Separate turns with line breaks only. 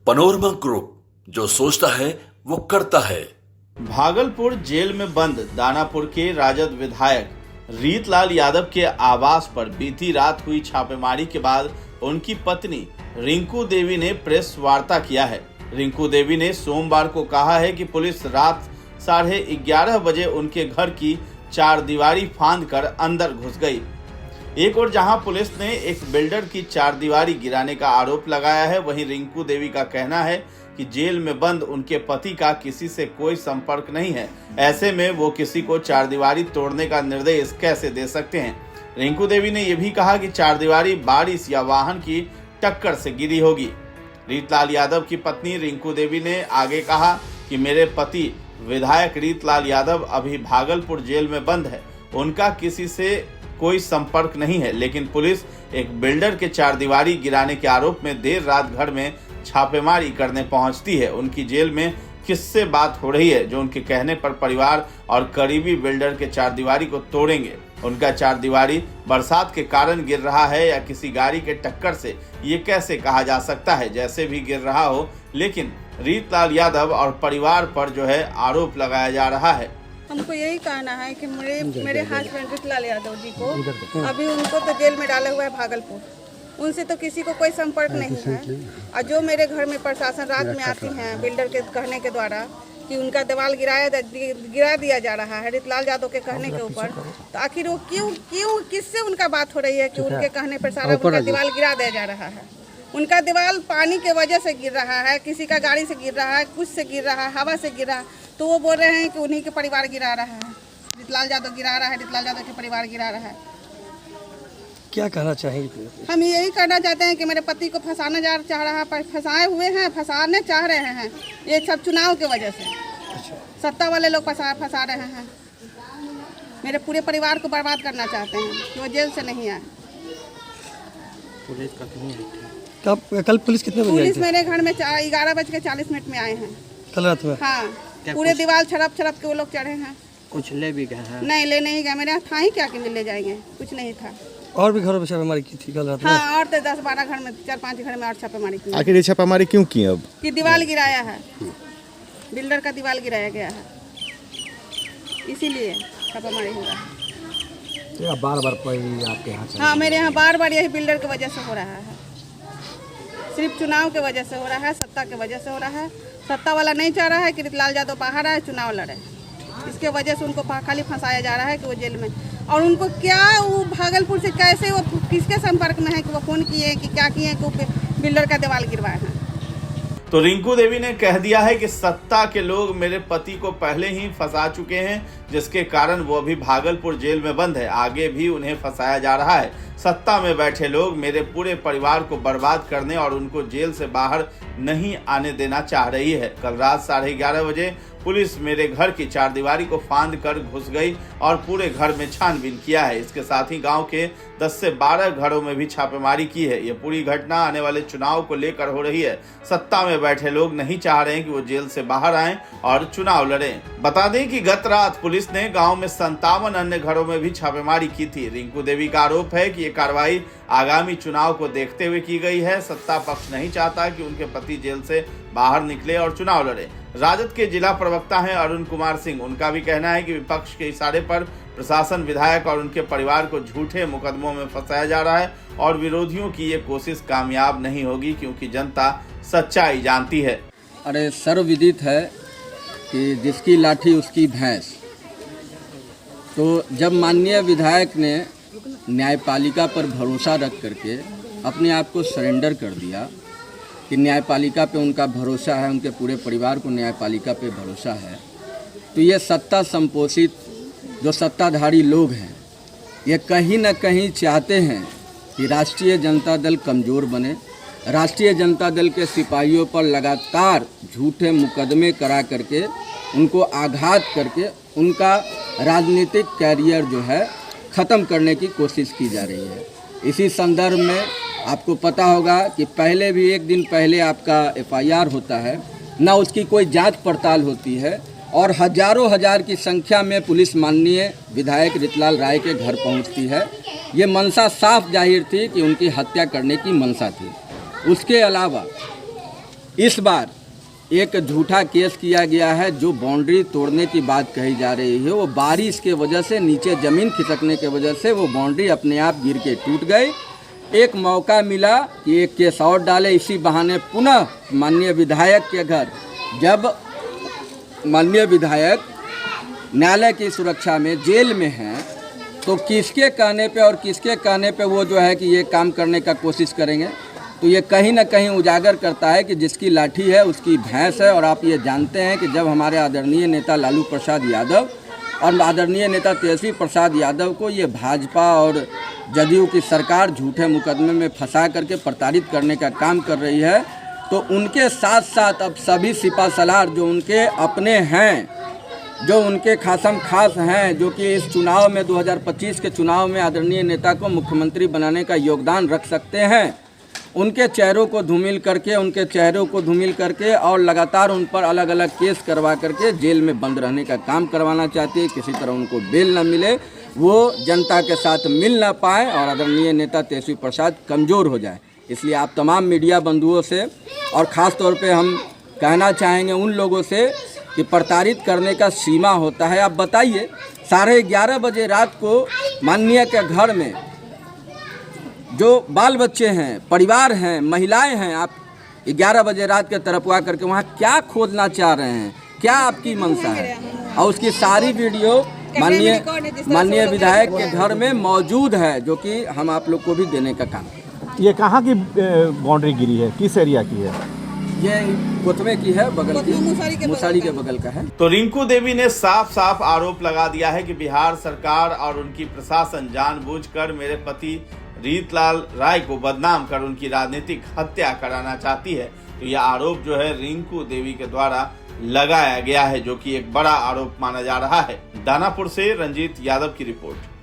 Panorama group, जो सोचता है वो करता है।
भागलपुर जेल में बंद दानापुर के राजद विधायक रीतलाल यादव के आवास पर बीती रात हुई छापेमारी के बाद उनकी पत्नी रिंकू देवी ने प्रेस वार्ता किया है। रिंकू देवी ने सोमवार को कहा है कि पुलिस रात 11:30 बजे उनके घर की चारदीवारी फांदकर अंदर घुस गई। एक और जहां पुलिस ने एक बिल्डर की चारदीवारी गिराने का आरोप लगाया है, वहीं रिंकू देवी का कहना है कि जेल में बंद उनके पति का किसी से कोई संपर्क नहीं है। ऐसे में वो किसी को चारदीवारी तोड़ने का निर्देश कैसे दे सकते हैं। रिंकू देवी ने यह भी कहा कि चारदीवारी बारिश या वाहन की टक्कर से गिरी होगी। रीतलाल यादव की पत्नी रिंकू देवी ने आगे कहा कि मेरे पति विधायक रीतलाल यादव अभी भागलपुर जेल में बंद है। उनका किसी से कोई संपर्क नहीं है, लेकिन पुलिस एक बिल्डर के चारदीवारी गिराने के आरोप में देर रात घर में छापेमारी करने पहुंचती है। उनकी जेल में किससे बात हो रही है जो उनके कहने पर परिवार और करीबी बिल्डर के चारदीवारी को तोड़ेंगे। उनका चारदीवारी बरसात के कारण गिर रहा है या किसी गाड़ी के टक्कर से, ये कैसे कहा जा सकता है। जैसे भी गिर रहा हो, लेकिन रीतलाल यादव और परिवार पर जो है आरोप लगाया जा रहा है।
हमको यही कहना है कि मेरे हस्बैंड रीतलाल यादव जी को अभी उनको तो जेल में डाला हुआ है भागलपुर। उनसे तो किसी को कोई संपर्क नहीं है। और जो मेरे घर में प्रशासन रात में आती हैं बिल्डर के कहने के द्वारा कि उनका दीवार गिरा दिया जा रहा है रीतलाल यादव के कहने के ऊपर, तो आखिर वो क्यों किससे उनका बात हो रही है कि उनके कहने पर सारा उनका दीवार गिरा दिया जा रहा है। उनका दीवार पानी के वजह से गिर रहा है, किसी का गाड़ी से गिर रहा है, कुछ से गिर रहा है, हवा से गिर रहा है, तो वो बोल रहे हैं कि उन्हीं के परिवार गिरा रहा है, रीतलाल यादव गिरा रहा है, रीतलाल यादव के परिवार गिरा रहा है।
क्या कहना चाहिए?
हम यही कहना चाहते हैं कि मेरे पति को फंसाना चाह रहा है, फंसाए हुए हैं, फंसाने चाह रहे हैं। ये सब चुनाव की वजह से सत्ता वाले लोग फंसा रहे हैं। मेरे पूरे परिवार को बर्बाद करना चाहते हैं कि वो जेल से नहीं आए।
पुलिस का कल पुलिस कितने बजे?
पुलिस मेरे घर में 11:40 में आए हैं
कल रात में।
हाँ, पूरे दीवार छड़प के वो लोग चढ़े हैं।
कुछ ले भी गए हैं?
नहीं, ले नहीं गए। मेरे यहाँ था ही क्या कि ले जाएंगे, कुछ नहीं था।
और भी घरों में छापेमारी की थी कल रात में?
हाँ, और तो 10-12 घर में, 4-5 घर में और छापेमारी की।
आखिर ये छापेमारी क्यों की? अब
कि दीवार गिराया है, बिल्डर का दीवार गिराया गया है, इसीलिए छापेमारी हुआ है।
बार-बार आपके यहाँ?
हाँ, मेरे यहाँ बार-बार यही बिल्डर की वजह से हो रहा है। सिर्फ चुनाव के वजह से हो रहा है, सत्ता के वजह से हो रहा है। सत्ता वाला नहीं चाह रहा है कि रीतलाल यादव बाहर आए, चुनाव लड़े। इसके वजह से उनको खाली फंसाया जा रहा है कि वो जेल में। और उनको क्या, वो भागलपुर से कैसे, वो किसके संपर्क में है कि वो फोन किए कि क्या किए कि वो बिल्डर का दीवार गिरवाए हैं।
तो रिंकू देवी ने कह दिया है कि सत्ता के लोग मेरे पति को पहले ही फंसा चुके हैं, जिसके कारण वो अभी भागलपुर जेल में बंद है। आगे भी उन्हें फंसाया जा रहा है। सत्ता में बैठे लोग मेरे पूरे परिवार को बर्बाद करने और उनको जेल से बाहर नहीं आने देना चाह रही है। कल रात 11:30 बजे पुलिस मेरे घर की चारदीवारी को फांद कर घुस गई और पूरे घर में छानबीन किया है। इसके साथ ही गांव के 10 से 12 घरों में भी छापेमारी की है। ये पूरी घटना आने वाले चुनाव को लेकर हो रही है। सत्ता में बैठे लोग नहीं चाह रहे हैं कि वो जेल से बाहर आएं और चुनाव लड़ें। बता दें कि गत रात पुलिस ने गांव में 57 अन्य घरों में भी छापेमारी की थी। रिंकू देवी का आरोप है कि ये कार्रवाई आगामी चुनाव को देखते हुए की गई है। सत्ता पक्ष नहीं चाहता कि उनके पति जेल से बाहर निकले और चुनाव लड़े। राजद के जिला प्रवक्ता हैं अरुण कुमार सिंह। उनका भी कहना है कि विपक्ष के इशारे पर प्रशासन विधायक और उनके परिवार को झूठे मुकदमों में फंसाया जा रहा है और विरोधियों की ये कोशिश कामयाब नहीं होगी, क्योंकि जनता सच्चाई जानती है।
अरे सर्वविदित है कि जिसकी लाठी उसकी भैंस। तो जब माननीय विधायक ने न्यायपालिका पर भरोसा रख करके अपने आप को सरेंडर कर दिया कि न्यायपालिका पे उनका भरोसा है, उनके पूरे परिवार को न्यायपालिका पे भरोसा है, तो ये सत्ता संपोषित जो सत्ताधारी लोग हैं, ये कहीं न कहीं चाहते हैं कि राष्ट्रीय जनता दल कमज़ोर बने। राष्ट्रीय जनता दल के सिपाहियों पर लगातार झूठे मुकदमे करा करके, उनको आघात करके उनका राजनीतिक कैरियर जो है ख़त्म करने की कोशिश की जा रही है। इसी संदर्भ में आपको पता होगा कि पहले भी एक दिन पहले आपका FIR होता है, ना उसकी कोई जांच पड़ताल होती है, और हजारों हजार की संख्या में पुलिस माननीय विधायक रीतलाल राय के घर पहुंचती है। ये मंशा साफ जाहिर थी कि उनकी हत्या करने की मंशा थी। उसके अलावा इस बार एक झूठा केस किया गया है। जो बाउंड्री तोड़ने की बात कही जा रही है वो बारिश के वजह से, नीचे ज़मीन खिसकने के वजह से वो बाउंड्री अपने आप गिर के टूट गई। एक मौका मिला कि एक केस और डाले, इसी बहाने पुनः माननीय विधायक के घर, जब माननीय विधायक न्यायालय की सुरक्षा में जेल में हैं, तो किसके कहने पे और किसके कहने पे वो जो है कि ये काम करने का कोशिश करेंगे। तो ये कहीं ना कहीं उजागर करता है कि जिसकी लाठी है उसकी भैंस है। और आप ये जानते हैं कि जब हमारे आदरणीय नेता लालू प्रसाद यादव और आदरणीय नेता तेजस्वी प्रसाद यादव को ये भाजपा और जदयू की सरकार झूठे मुकदमे में फंसा करके प्रताड़ित करने का काम कर रही है, तो उनके साथ साथ अब सभी सिपासलार जो उनके अपने हैं, जो उनके खासम खास हैं, जो कि इस चुनाव में 2025 के चुनाव में आदरणीय नेता को मुख्यमंत्री बनाने का योगदान रख सकते हैं, उनके चेहरों को धूमिल करके और लगातार उन पर अलग अलग केस करवा करके जेल में बंद रहने का काम करवाना चाहती है। किसी तरह उनको बेल न मिले, वो जनता के साथ मिल ना पाए और आदरणीय नेता तेजस्वी प्रसाद कमज़ोर हो जाए। इसलिए आप तमाम मीडिया बंधुओं से और ख़ास तौर पे हम कहना चाहेंगे उन लोगों से कि प्रताड़ित करने का सीमा होता है। आप बताइए, 11:30 बजे रात को माननीय के घर में जो बाल बच्चे हैं, परिवार हैं, महिलाएं हैं, आप 11 बजे रात के तरफ हुआ करके वहाँ क्या खोदना चाह रहे हैं, क्या आपकी मंशा है? और उसकी सारी वीडियो माननीय विधायक के घर में मौजूद है, जो कि हम आप लोग को भी देने का काम करें।
ये कहाँ की बाउंड्री गिरी है, किस एरिया की है?
ये कोतमे की है, बगल की मुसारी के बगल का है।
तो रिंकू देवी ने साफ साफ आरोप लगा दिया है कि बिहार सरकार और उनकी प्रशासन जानबूझकर मेरे पति रीतलाल राय को बदनाम कर उनकी राजनीतिक हत्या कराना चाहती है। तो यह आरोप जो है रिंकू देवी के द्वारा लगाया गया है, जो कि एक बड़ा आरोप माना जा रहा है। दानापुर से रंजीत यादव की रिपोर्ट।